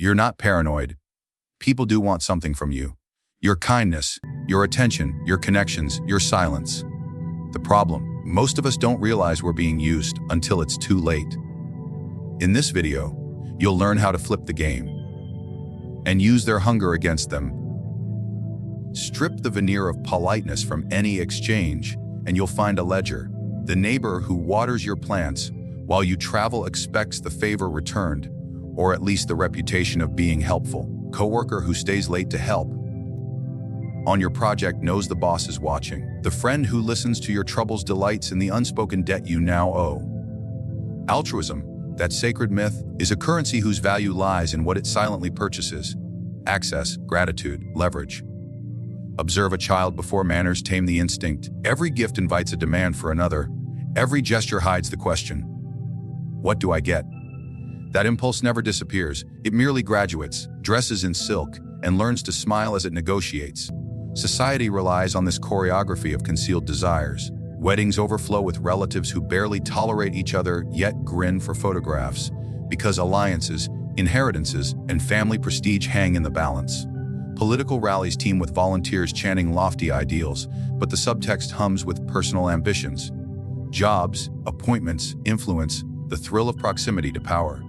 You're not paranoid. People do want something from you. Your kindness, your attention, your connections, your silence. The problem, most of us don't realize we're being used until it's too late. In this video, you'll learn how to flip the game and use their hunger against them. Strip the veneer of politeness from any exchange, and you'll find a ledger. The neighbor who waters your plants while you travel expects the favor returned, or at least the reputation of being helpful. Coworker who stays late to help on your project knows the boss is watching. The friend who listens to your troubles delights in the unspoken debt you now owe. Altruism, that sacred myth, is a currency whose value lies in what it silently purchases: access, gratitude, leverage. Observe a child before manners tame the instinct. Every gift invites a demand for another. Every gesture hides the question, what do I get? That impulse never disappears. It merely graduates, dresses in silk, and learns to smile as it negotiates. Society relies on this choreography of concealed desires. Weddings overflow with relatives who barely tolerate each other yet grin for photographs, because alliances, inheritances, and family prestige hang in the balance. Political rallies teem with volunteers chanting lofty ideals, but the subtext hums with personal ambitions. Jobs, appointments, influence, the thrill of proximity to power.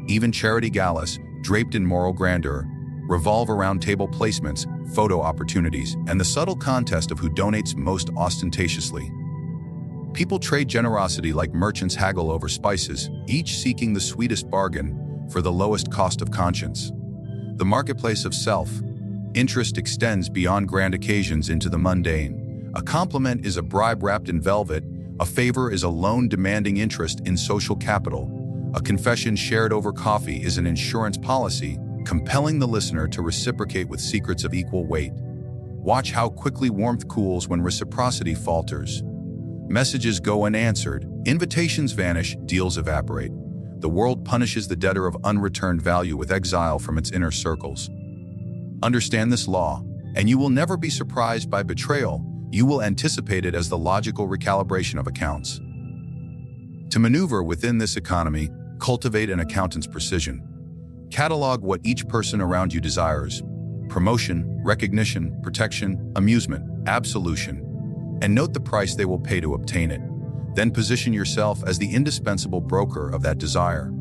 Even charity galas, draped in moral grandeur, revolve around table placements, photo opportunities, and the subtle contest of who donates most ostentatiously. People trade generosity like merchants haggle over spices, each seeking the sweetest bargain for the lowest cost of conscience. The marketplace of self-interest extends beyond grand occasions into the mundane. A compliment is a bribe wrapped in velvet. A favor is a loan demanding interest in social capital. A confession shared over coffee is an insurance policy, compelling the listener to reciprocate with secrets of equal weight. Watch how quickly warmth cools when reciprocity falters. Messages go unanswered, invitations vanish, deals evaporate. The world punishes the debtor of unreturned value with exile from its inner circles. Understand this law, and you will never be surprised by betrayal. You will anticipate it as the logical recalibration of accounts. To maneuver within this economy, cultivate an accountant's precision. Catalog what each person around you desires: promotion, recognition, protection, amusement, absolution. And note the price they will pay to obtain it. Then position yourself as the indispensable broker of that desire.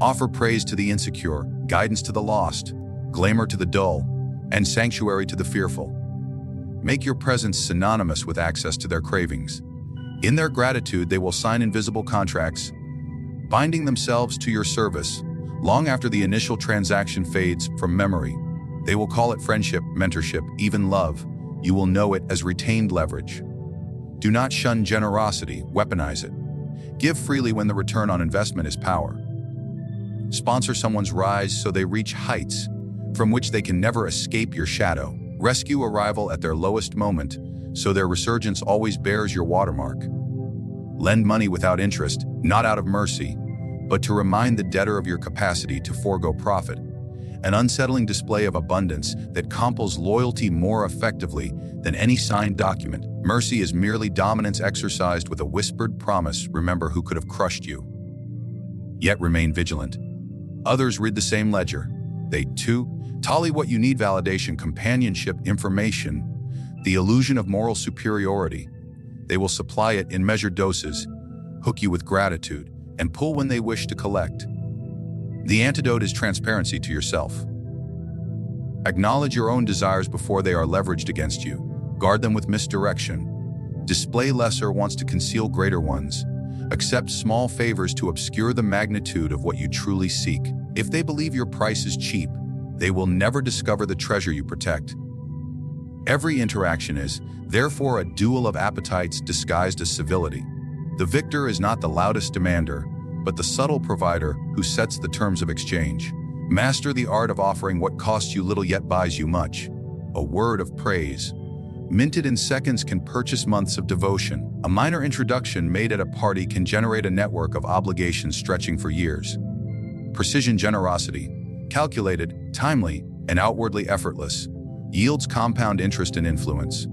Offer praise to the insecure, guidance to the lost, glamour to the dull, and sanctuary to the fearful. Make your presence synonymous with access to their cravings. In their gratitude, they will sign invisible contracts, binding themselves to your service. Long after the initial transaction fades from memory, they will call it friendship, mentorship, even love. You will know it as retained leverage. Do not shun generosity, weaponize it. Give freely when the return on investment is power. Sponsor someone's rise so they reach heights from which they can never escape your shadow. Rescue a rival at their lowest moment so their resurgence always bears your watermark. Lend money without interest, not out of mercy, but to remind the debtor of your capacity to forego profit. An unsettling display of abundance that compels loyalty more effectively than any signed document. Mercy is merely dominance exercised with a whispered promise. Remember who could have crushed you. Yet remain vigilant. Others read the same ledger. They, too, tally what you need: validation, companionship, information, the illusion of moral superiority. They will supply it in measured doses, hook you with gratitude, and pull when they wish to collect. The antidote is transparency to yourself. Acknowledge your own desires before they are leveraged against you. Guard them with misdirection. Display lesser wants to conceal greater ones. Accept small favors to obscure the magnitude of what you truly seek. If they believe your price is cheap, they will never discover the treasure you protect. Every interaction is, therefore, a duel of appetites disguised as civility. The victor is not the loudest demander, but the subtle provider who sets the terms of exchange. Master the art of offering what costs you little yet buys you much. A word of praise, minted in seconds, can purchase months of devotion. A minor introduction made at a party can generate a network of obligations stretching for years. Precision generosity, calculated, timely, and outwardly effortless, yields compound interest and influence.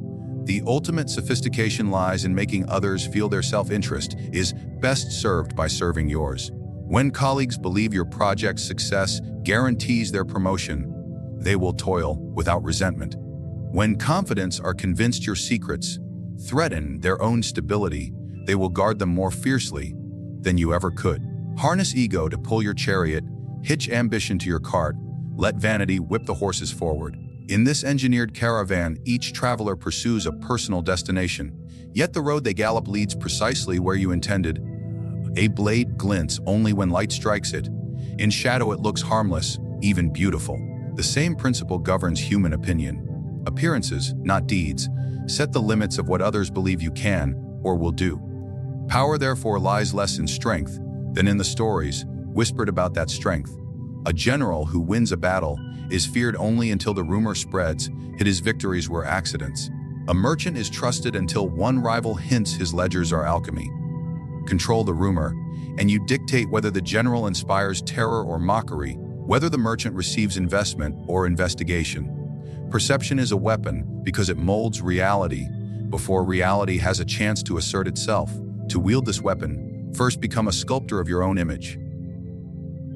The ultimate sophistication lies in making others feel their self-interest is best served by serving yours. When colleagues believe your project's success guarantees their promotion, they will toil without resentment. When confidents are convinced your secrets threaten their own stability, they will guard them more fiercely than you ever could. Harness ego to pull your chariot, hitch ambition to your cart, let vanity whip the horses forward. In this engineered caravan, each traveler pursues a personal destination, yet the road they gallop leads precisely where you intended. A blade glints only when light strikes it. In shadow it looks harmless, even beautiful. The same principle governs human opinion. Appearances, not deeds, set the limits of what others believe you can or will do. Power therefore lies less in strength than in the stories whispered about that strength. A general who wins a battle is feared only until the rumor spreads that his victories were accidents. A merchant is trusted until one rival hints his ledgers are alchemy. Control the rumor, and you dictate whether the general inspires terror or mockery, whether the merchant receives investment or investigation. Perception is a weapon because it molds reality before reality has a chance to assert itself. To wield this weapon, first become a sculptor of your own image.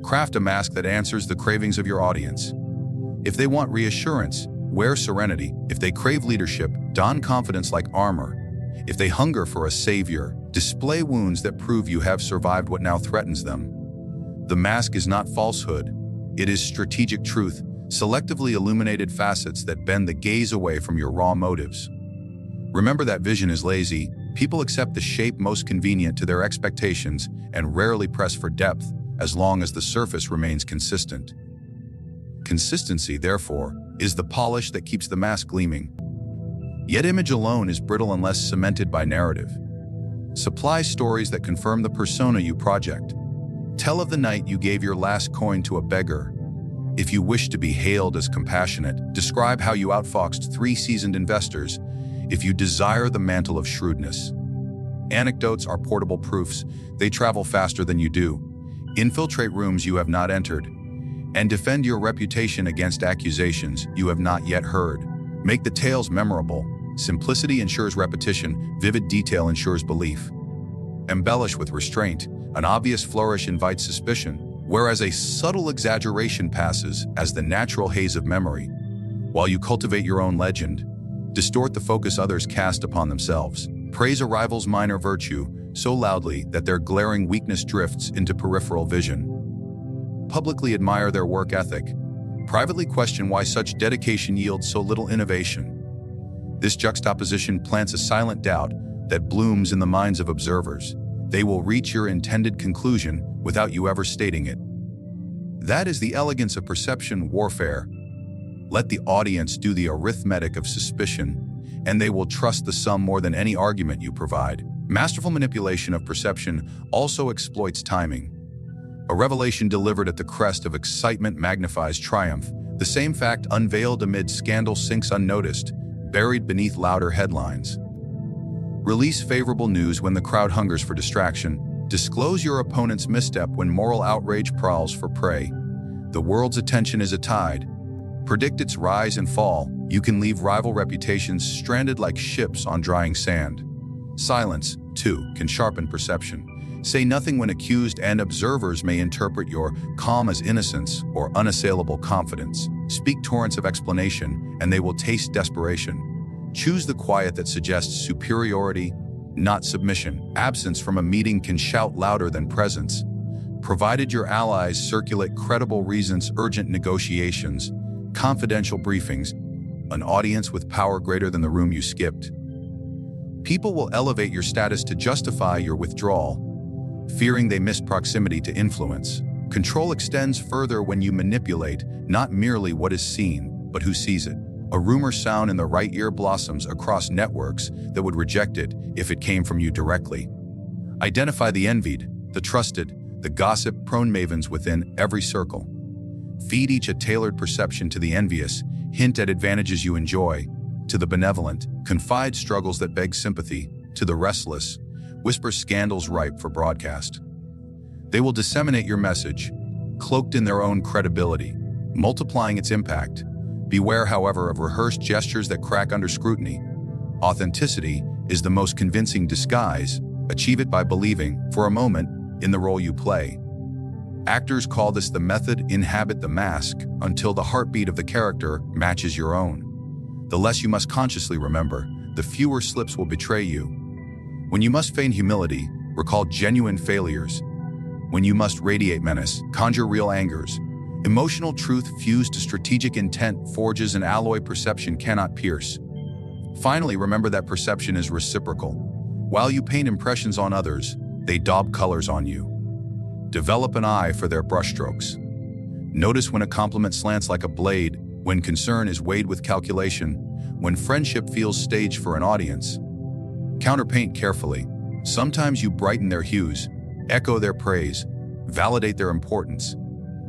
Craft a mask that answers the cravings of your audience. If they want reassurance, wear serenity. If they crave leadership, don confidence like armor. If they hunger for a savior, display wounds that prove you have survived what now threatens them. The mask is not falsehood. It is strategic truth, selectively illuminated facets that bend the gaze away from your raw motives. Remember that vision is lazy. People accept the shape most convenient to their expectations and rarely press for depth as long as the surface remains consistent. Consistency, therefore, is the polish that keeps the mask gleaming. Yet image alone is brittle unless cemented by narrative. Supply stories that confirm the persona you project. Tell of the night you gave your last coin to a beggar. If you wish to be hailed as compassionate, describe how you outfoxed 3 seasoned investors. If you desire the mantle of shrewdness. Anecdotes are portable proofs. They travel faster than you do. Infiltrate rooms you have not entered, and defend your reputation against accusations you have not yet heard. Make the tales memorable. Simplicity ensures repetition, vivid detail ensures belief. Embellish with restraint. An obvious flourish invites suspicion, whereas a subtle exaggeration passes as the natural haze of memory. While you cultivate your own legend, distort the focus others cast upon themselves. Praise a rival's minor virtue so loudly that their glaring weakness drifts into peripheral vision. Publicly admire their work ethic. Privately question why such dedication yields so little innovation. This juxtaposition plants a silent doubt that blooms in the minds of observers. They will reach your intended conclusion without you ever stating it. That is the elegance of perception warfare. Let the audience do the arithmetic of suspicion, and they will trust the sum more than any argument you provide. Masterful manipulation of perception also exploits timing. A revelation delivered at the crest of excitement magnifies triumph. The same fact unveiled amid scandal sinks unnoticed, buried beneath louder headlines. Release favorable news when the crowd hungers for distraction. Disclose your opponent's misstep when moral outrage prowls for prey. The world's attention is a tide. Predict its rise and fall. You can leave rival reputations stranded like ships on drying sand. Silence, too, can sharpen perception. Say nothing when accused, and observers may interpret your calm as innocence or unassailable confidence. Speak torrents of explanation, and they will taste desperation. Choose the quiet that suggests superiority, not submission. Absence from a meeting can shout louder than presence. Provided your allies circulate credible reasons, urgent negotiations, confidential briefings, an audience with power greater than the room you skipped. People will elevate your status to justify your withdrawal, fearing they miss proximity to influence. Control extends further when you manipulate not merely what is seen, but who sees it. A rumor sound in the right ear blossoms across networks that would reject it if it came from you directly. Identify the envied, the trusted, the gossip-prone mavens within every circle. Feed each a tailored perception. To the envious, hint at advantages you enjoy. To the benevolent, confide struggles that beg sympathy. To the restless, whisper scandals ripe for broadcast. They will disseminate your message, cloaked in their own credibility, multiplying its impact. Beware, however, of rehearsed gestures that crack under scrutiny. Authenticity is the most convincing disguise. Achieve it by believing, for a moment, in the role you play. Actors call this the method inhabit the mask until the heartbeat of the character matches your own. The less you must consciously remember, the fewer slips will betray you. When you must feign humility, recall genuine failures. When you must radiate menace, conjure real angers. Emotional truth fused to strategic intent forges an alloy perception cannot pierce. Finally, remember that perception is reciprocal. While you paint impressions on others, they daub colors on you. Develop an eye for their brushstrokes. Notice when a compliment slants like a blade, when concern is weighed with calculation, when friendship feels staged for an audience. Counterpaint carefully. Sometimes you brighten their hues, echo their praise, validate their importance.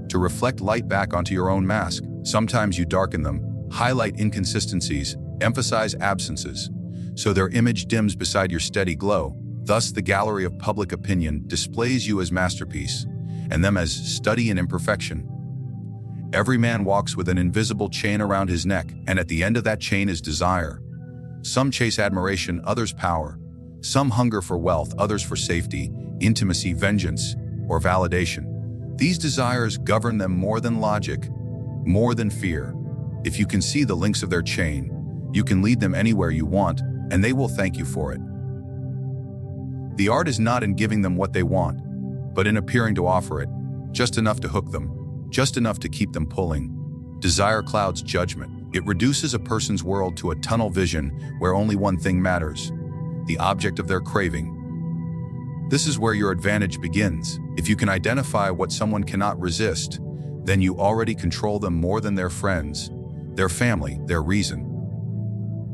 To reflect light back onto your own mask, sometimes you darken them, highlight inconsistencies, emphasize absences, so their image dims beside your steady glow. Thus, the gallery of public opinion displays you as masterpiece, and them as study in imperfection. Every man walks with an invisible chain around his neck, and at the end of that chain is desire. Some chase admiration, others power. Some hunger for wealth, others for safety, intimacy, vengeance, or validation. These desires govern them more than logic, more than fear. If you can see the links of their chain, you can lead them anywhere you want, and they will thank you for it. The art is not in giving them what they want, but in appearing to offer it, just enough to hook them, just enough to keep them pulling. Desire clouds judgment. It reduces a person's world to a tunnel vision where only one thing matters, the object of their craving. This is where your advantage begins. If you can identify what someone cannot resist, then you already control them more than their friends, their family, their reason.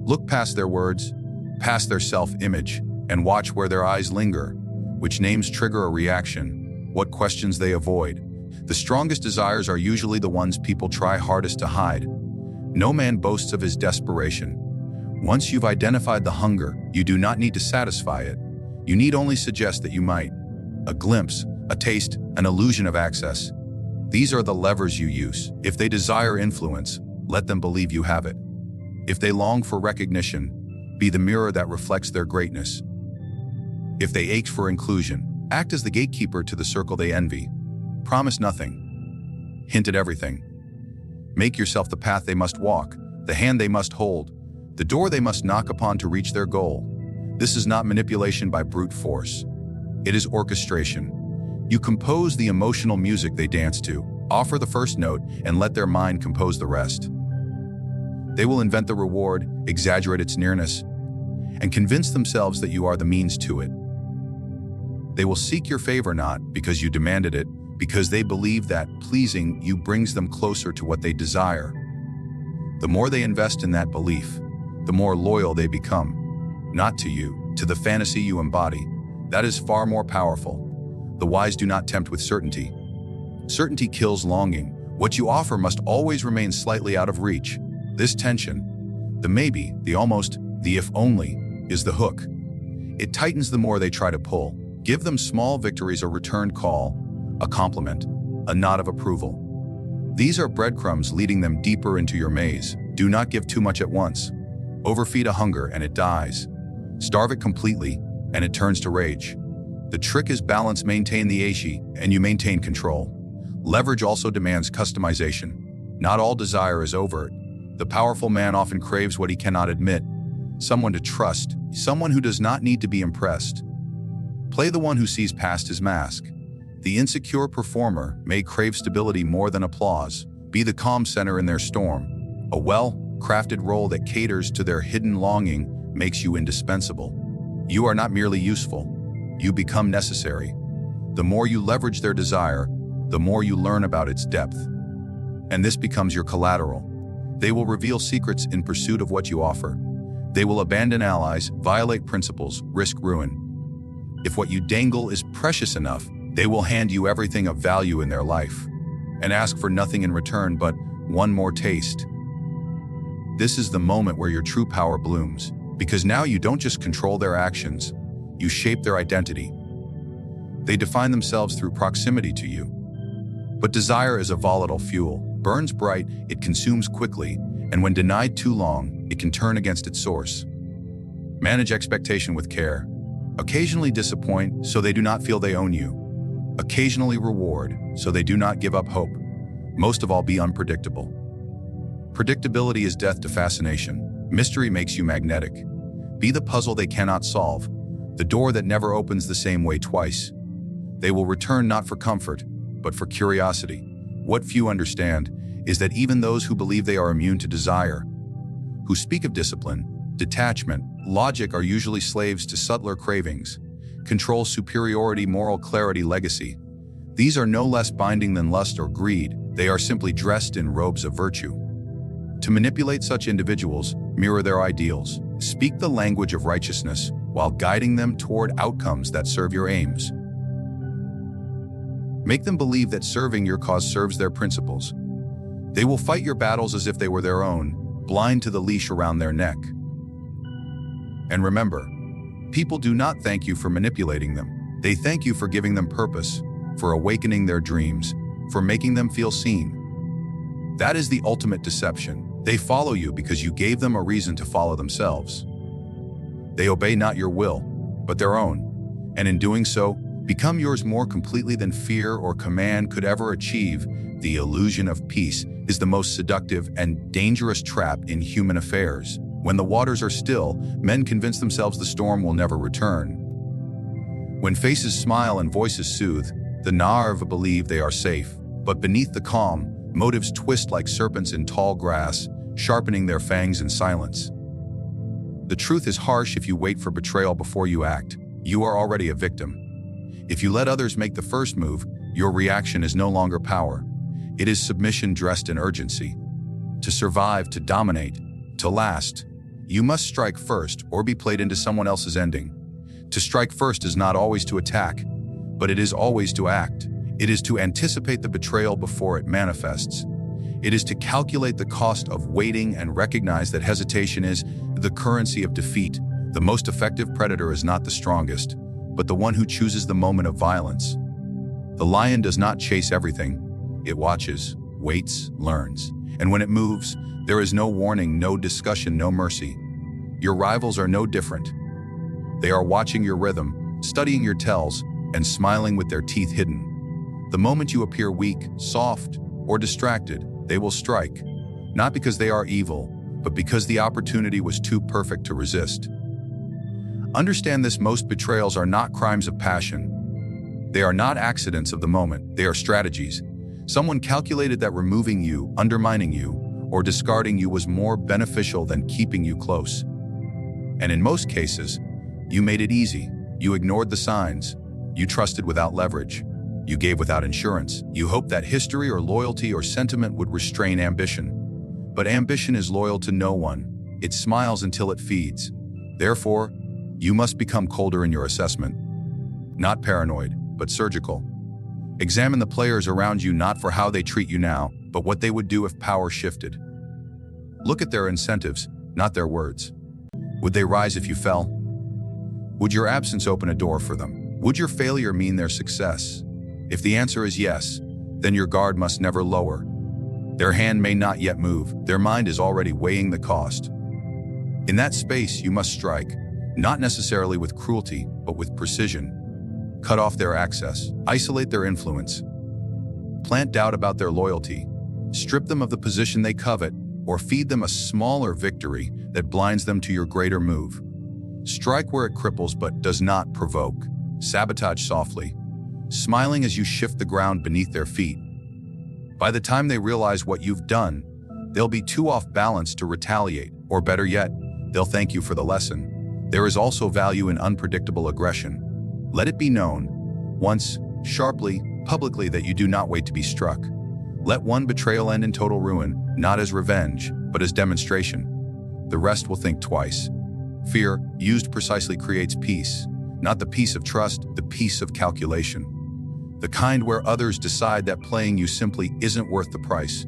Look past their words, past their self-image, and watch where their eyes linger, which names trigger a reaction, what questions they avoid. The strongest desires are usually the ones people try hardest to hide. No man boasts of his desperation. Once you've identified the hunger, you do not need to satisfy it. You need only suggest that you might. A glimpse, a taste, an illusion of access. These are the levers you use. If they desire influence, let them believe you have it. If they long for recognition, be the mirror that reflects their greatness. If they ache for inclusion, act as the gatekeeper to the circle they envy. Promise nothing. Hint at everything. Make yourself the path they must walk, the hand they must hold, the door they must knock upon to reach their goal. This is not manipulation by brute force. It is orchestration. You compose the emotional music they dance to, offer the first note, and let their mind compose the rest. They will invent the reward, exaggerate its nearness, and convince themselves that you are the means to it. They will seek your favor not because you demanded it, because they believe that pleasing you brings them closer to what they desire. The more they invest in that belief, the more loyal they become, not to you, to the fantasy you embody. That is far more powerful. The wise do not tempt with certainty. Certainty kills longing. What you offer must always remain slightly out of reach. This tension, the maybe, the almost, the if only, is the hook. It tightens the more they try to pull. Give them small victories, a returned call, a compliment, a nod of approval. These are breadcrumbs leading them deeper into your maze. Do not give too much at once. Overfeed a hunger and it dies. Starve it completely and it turns to rage. The trick is balance. Maintain the eishi and you maintain control. Leverage also demands customization. Not all desire is overt. The powerful man often craves what he cannot admit. Someone to trust, someone who does not need to be impressed. Play the one who sees past his mask. The insecure performer may crave stability more than applause. Be the calm center in their storm. A well-crafted role that caters to their hidden longing makes you indispensable. You are not merely useful. You become necessary. The more you leverage their desire, the more you learn about its depth. And this becomes your collateral. They will reveal secrets in pursuit of what you offer. They will abandon allies, violate principles, risk ruin. If what you dangle is precious enough, they will hand you everything of value in their life and ask for nothing in return but one more taste. This is the moment where your true power blooms, because now you don't just control their actions, you shape their identity. They define themselves through proximity to you. But desire is a volatile fuel. Burns bright, it consumes quickly, and when denied too long, it can turn against its source. Manage expectation with care. Occasionally disappoint so they do not feel they own you. Occasionally reward, so they do not give up hope. Most of all, be unpredictable. Predictability is death to fascination. Mystery makes you magnetic. Be the puzzle they cannot solve, the door that never opens the same way twice. They will return not for comfort, but for curiosity. What few understand is that even those who believe they are immune to desire, who speak of discipline, detachment, logic, are usually slaves to subtler cravings, control, superiority, moral clarity, legacy. These are no less binding than lust or greed. They are simply dressed in robes of virtue. To manipulate such individuals, mirror their ideals. Speak the language of righteousness while guiding them toward outcomes that serve your aims. Make them believe that serving your cause serves their principles. They will fight your battles as if they were their own, blind to the leash around their neck. And remember, people do not thank you for manipulating them. They thank you for giving them purpose, for awakening their dreams, for making them feel seen. That is the ultimate deception. They follow you because you gave them a reason to follow themselves. They obey not your will, but their own, and in doing so, become yours more completely than fear or command could ever achieve. The illusion of peace is the most seductive and dangerous trap in human affairs. When the waters are still, men convince themselves the storm will never return. When faces smile and voices soothe, the Narv believe they are safe. But beneath the calm, motives twist like serpents in tall grass, sharpening their fangs in silence. The truth is harsh. If you wait for betrayal before you act, you are already a victim. If you let others make the first move, your reaction is no longer power. It is submission dressed in urgency. To survive, to dominate, to last, you must strike first or be played into someone else's ending. To strike first is not always to attack, but it is always to act. It is to anticipate the betrayal before it manifests. It is to calculate the cost of waiting and recognize that hesitation is the currency of defeat. The most effective predator is not the strongest, but the one who chooses the moment of violence. The lion does not chase everything. It watches, waits, learns. And when it moves, there is no warning, no discussion, no mercy. Your rivals are no different. They are watching your rhythm, studying your tells, and smiling with their teeth hidden. The moment you appear weak, soft, or distracted, they will strike, not because they are evil, but because the opportunity was too perfect to resist. Understand this: most betrayals are not crimes of passion. They are not accidents of the moment, they are strategies. Someone calculated that removing you, undermining you, or discarding you was more beneficial than keeping you close. And in most cases, you made it easy. You ignored the signs. You trusted without leverage. You gave without insurance. You hoped that history or loyalty or sentiment would restrain ambition. But ambition is loyal to no one. It smiles until it feeds. Therefore, you must become colder in your assessment. Not paranoid, but surgical. Examine the players around you not for how they treat you now, but what they would do if power shifted. Look at their incentives, not their words. Would they rise if you fell? Would your absence open a door for them? Would your failure mean their success? If the answer is yes, then your guard must never lower. Their hand may not yet move. Their mind is already weighing the cost. In that space, you must strike, not necessarily with cruelty, but with precision. Cut off their access, isolate their influence, plant doubt about their loyalty, strip them of the position they covet, or feed them a smaller victory that blinds them to your greater move. Strike where it cripples but does not provoke. Sabotage softly, smiling as you shift the ground beneath their feet. By the time they realize what you've done, they'll be too off balance to retaliate, or better yet, they'll thank you for the lesson. There is also value in unpredictable aggression. Let it be known, once, sharply, publicly, that you do not wait to be struck. Let one betrayal end in total ruin, not as revenge, but as demonstration. The rest will think twice. Fear, used precisely, creates peace, not the peace of trust, the peace of calculation. The kind where others decide that playing you simply isn't worth the price.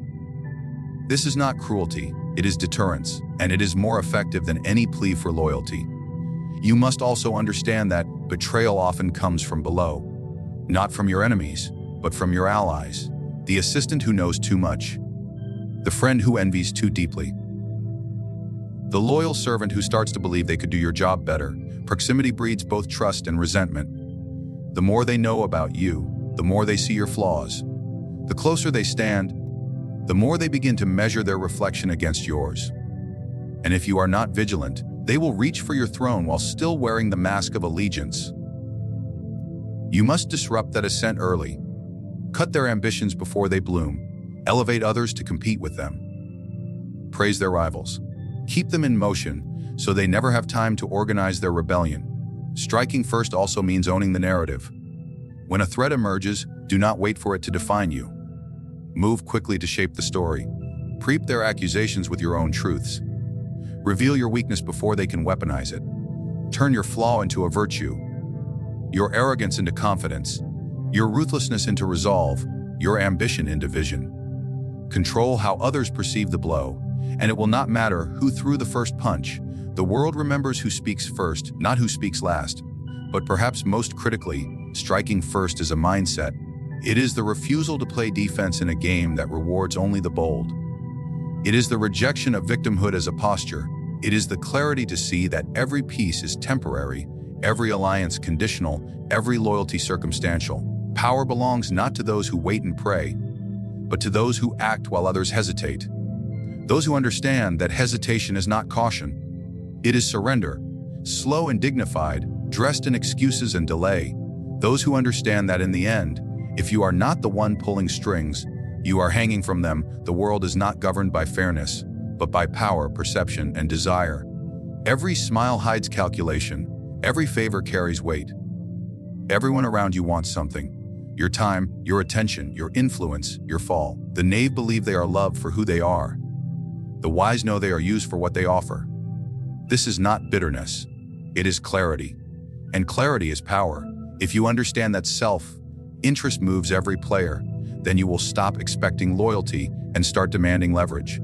This is not cruelty, it is deterrence, and it is more effective than any plea for loyalty. You must also understand that betrayal often comes from below, not from your enemies, but from your allies. The assistant who knows too much, the friend who envies too deeply, the loyal servant who starts to believe they could do your job better. Proximity breeds both trust and resentment. The more they know about you, the more they see your flaws. The closer they stand, the more they begin to measure their reflection against yours. And if you are not vigilant, they will reach for your throne while still wearing the mask of allegiance. You must disrupt that ascent early. Cut their ambitions before they bloom. Elevate others to compete with them. Praise their rivals. Keep them in motion so they never have time to organize their rebellion. Striking first also means owning the narrative. When a threat emerges, do not wait for it to define you. Move quickly to shape the story. Preep their accusations with your own truths. Reveal your weakness before they can weaponize it. Turn your flaw into a virtue, your arrogance into confidence, your ruthlessness into resolve, your ambition into vision. Control how others perceive the blow, and it will not matter who threw the first punch. The world remembers who speaks first, not who speaks last. But perhaps most critically, striking first is a mindset. It is the refusal to play defense in a game that rewards only the bold. It is the rejection of victimhood as a posture. It is the clarity to see that every peace is temporary, every alliance conditional, every loyalty circumstantial. Power belongs not to those who wait and pray, but to those who act while others hesitate. Those who understand that hesitation is not caution. It is surrender, slow and dignified, dressed in excuses and delay. Those who understand that in the end, if you are not the one pulling strings, you are hanging from them. The world is not governed by fairness, but by power, perception, and desire. Every smile hides calculation. Every favor carries weight. Everyone around you wants something. Your time, your attention, your influence, your fall. The knave believe they are loved for who they are. The wise know they are used for what they offer. This is not bitterness. It is clarity. And clarity is power. If you understand that self-interest moves every player, then you will stop expecting loyalty and start demanding leverage.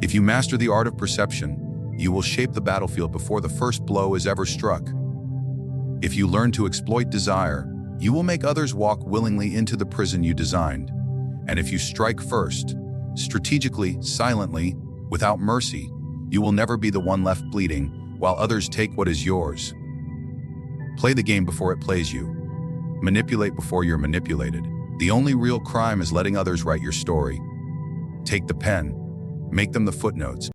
If you master the art of perception, you will shape the battlefield before the first blow is ever struck. If you learn to exploit desire, you will make others walk willingly into the prison you designed. And if you strike first, strategically, silently, without mercy, you will never be the one left bleeding while others take what is yours. Play the game before it plays you. Manipulate before you're manipulated. The only real crime is letting others write your story. Take the pen, make them the footnotes.